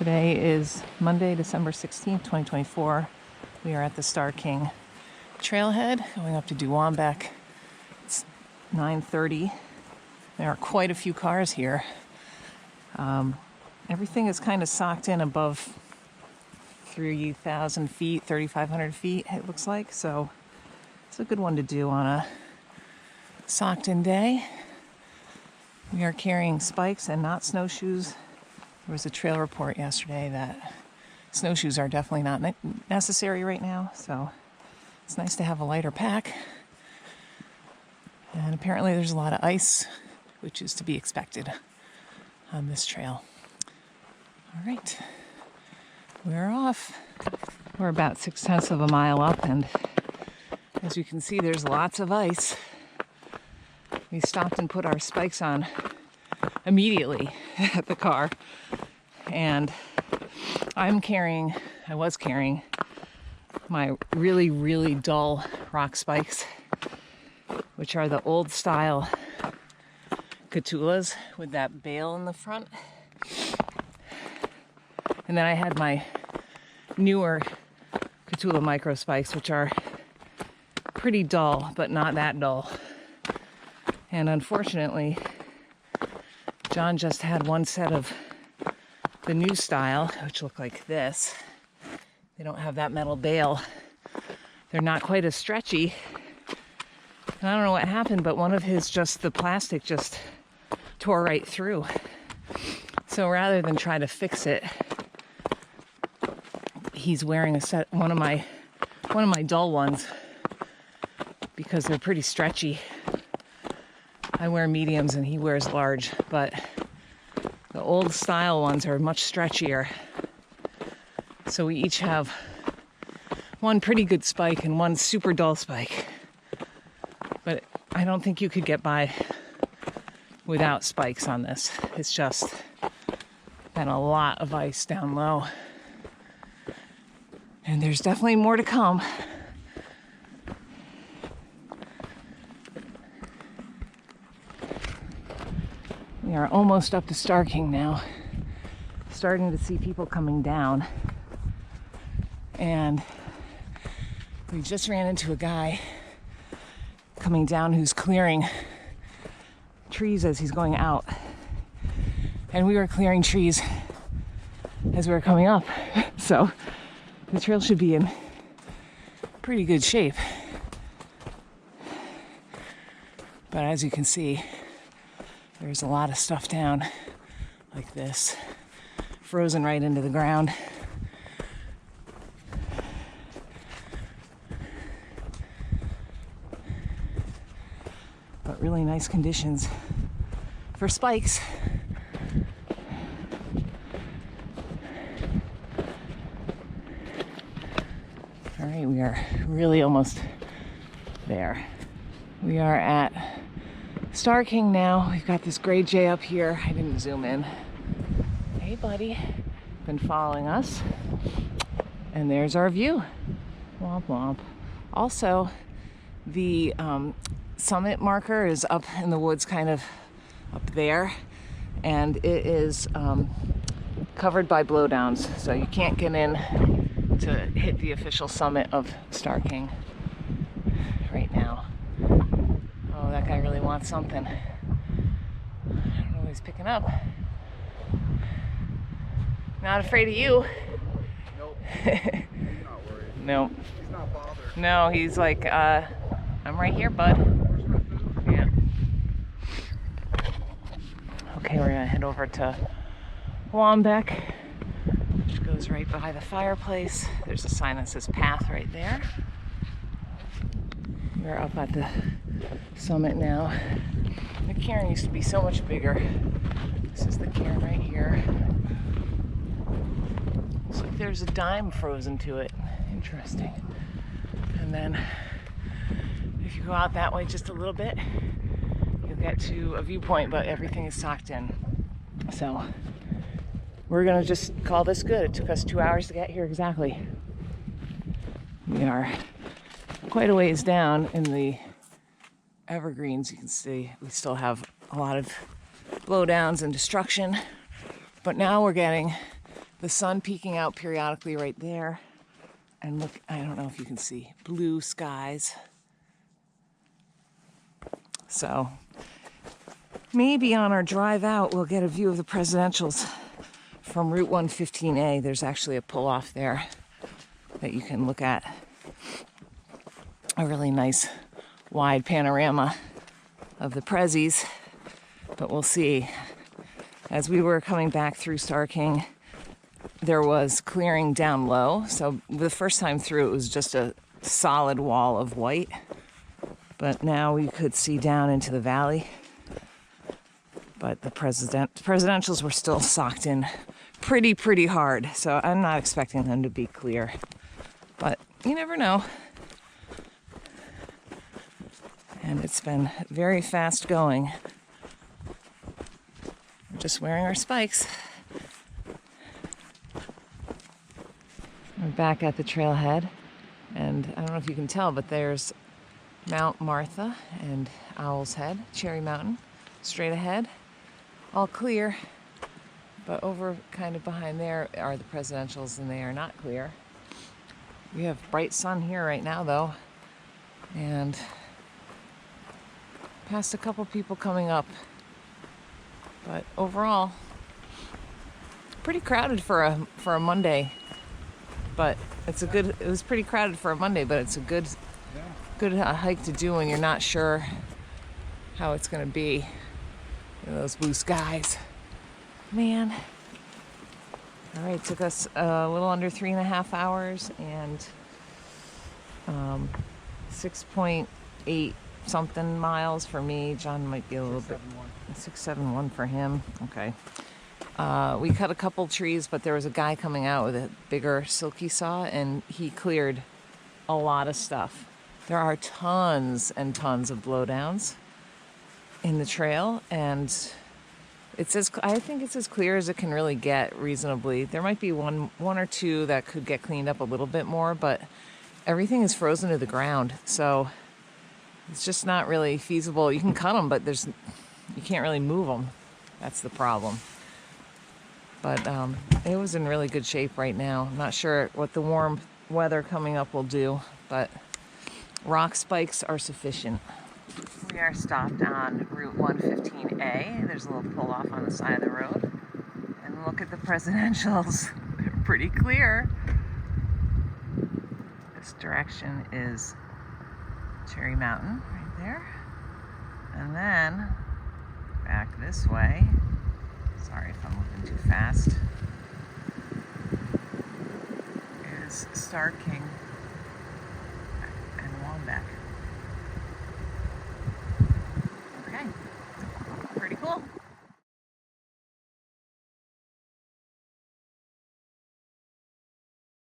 Today is Monday, December 16th, 2024. We are at the Starr trailhead going up to Waumbek. It's 9:30. There are quite a few cars here. Everything is kind of socked in above 3,000 feet, 3,500 feet, it looks like. So it's a good one to do on a socked in day. We are carrying spikes and not snowshoes. There was a trail report yesterday that snowshoes are definitely not necessary right now, so it's nice to have a lighter pack. And apparently there's a lot of ice, which is to be expected on this trail. All right, we're off. We're about 6/10 of a mile up, and as you can see, there's lots of ice. We stopped and put our spikes on immediately at the car, and I was carrying my really, really dull rock spikes, which are the old style Katulas with that bale in the front. And then I had my newer Katula micro spikes, which are pretty dull, but not that dull. And unfortunately, John just had one set of the new style, which look like this. They don't have that metal bale. They're not quite as stretchy. And I don't know what happened, but one of his the plastic just tore right through. So rather than try to fix it, he's wearing one of my dull ones because they're pretty stretchy. I wear mediums and he wears large, but the old style ones are much stretchier. So we each have one pretty good spike and one super dull spike. But I don't think you could get by without spikes on this. It's just been a lot of ice down low. And there's definitely more to come. We are almost up to Starr now. Starting to see people coming down. And we just ran into a guy coming down who's clearing trees as he's going out. And we were clearing trees as we were coming up. So the trail should be in pretty good shape. But as you can see, there's a lot of stuff down like this, frozen right into the ground. But really nice conditions for spikes. All right, we are really almost there. We are at Starr now. We've got this gray jay up here. I didn't zoom in. Hey, buddy. Been following us. And there's our view. Womp womp. Also, the summit marker is up in the woods, kind of up there. And it is covered by blowdowns. So you can't get in to hit the official summit of Starr right now. Oh, that guy really wants something. I don't know what he's picking up. Not afraid of you. Nope. He's not worried. No. He's not bothered. No, he's like, I'm right here, bud. Where's my food? Yeah. Okay, we're gonna head over to Waumbek, which goes right by the fireplace. There's a sign that says path right there. We're up at the summit now. The cairn used to be so much bigger. This is the cairn right here. Looks like there's a dime frozen to it. Interesting. And then if you go out that way just a little bit, you'll get to a viewpoint, but everything is socked in. So we're gonna just call this good. It took us 2 hours to get here exactly. We are quite a ways down in the evergreens. You can see we still have a lot of blowdowns and destruction, but now we're getting The sun peeking out periodically right there. And look, I don't know if you can see, blue skies. So maybe on our drive out, we'll get a view of the presidentials from Route 115A. There's actually a pull-off there that you can look at. A really nice wide panorama of the prezzies, but we'll see. As we were coming back through Starr King, there was clearing down low. So the first time through, it was just a solid wall of white. But now we could see down into the valley. But the presidentials were still socked in pretty hard. So I'm not expecting them to be clear. But you never know. And it's been very fast going. We're just wearing our spikes. We're back at the trailhead, and I don't know if you can tell, but there's Mount Martha and Owl's Head, Cherry Mountain, straight ahead, all clear, but over kind of behind there are the presidentials, and they are not clear. We have bright sun here right now, though, and past a couple people coming up, but overall, pretty crowded for a Monday. But it's a good. It was pretty crowded for a Monday, but it's a good hike to do when you're not sure how it's going to be. You know, those blue skies, man. All right, took us a little under 3.5 hours and 6.8 something miles for me. John might be a little bit 671 for him. Okay. We cut a couple trees, but there was a guy coming out with a bigger silky saw, and he cleared a lot of stuff. There are tons and tons of blowdowns in the trail, and I think it's as clear as it can really get reasonably. There might be one or two that could get cleaned up a little bit more, but everything is frozen to the ground, so it's just not really feasible. You can cut them, but you can't really move them. That's the problem. But it was in really good shape right now. I'm not sure what the warm weather coming up will do, but rock spikes are sufficient. We are stopped on Route 115A. There's a little pull-off on the side of the road. And look at the presidentials. They're pretty clear. This direction is Cherry Mountain right there. And then back this way. Sorry if I'm moving too fast. Is Starr King and Waumbek.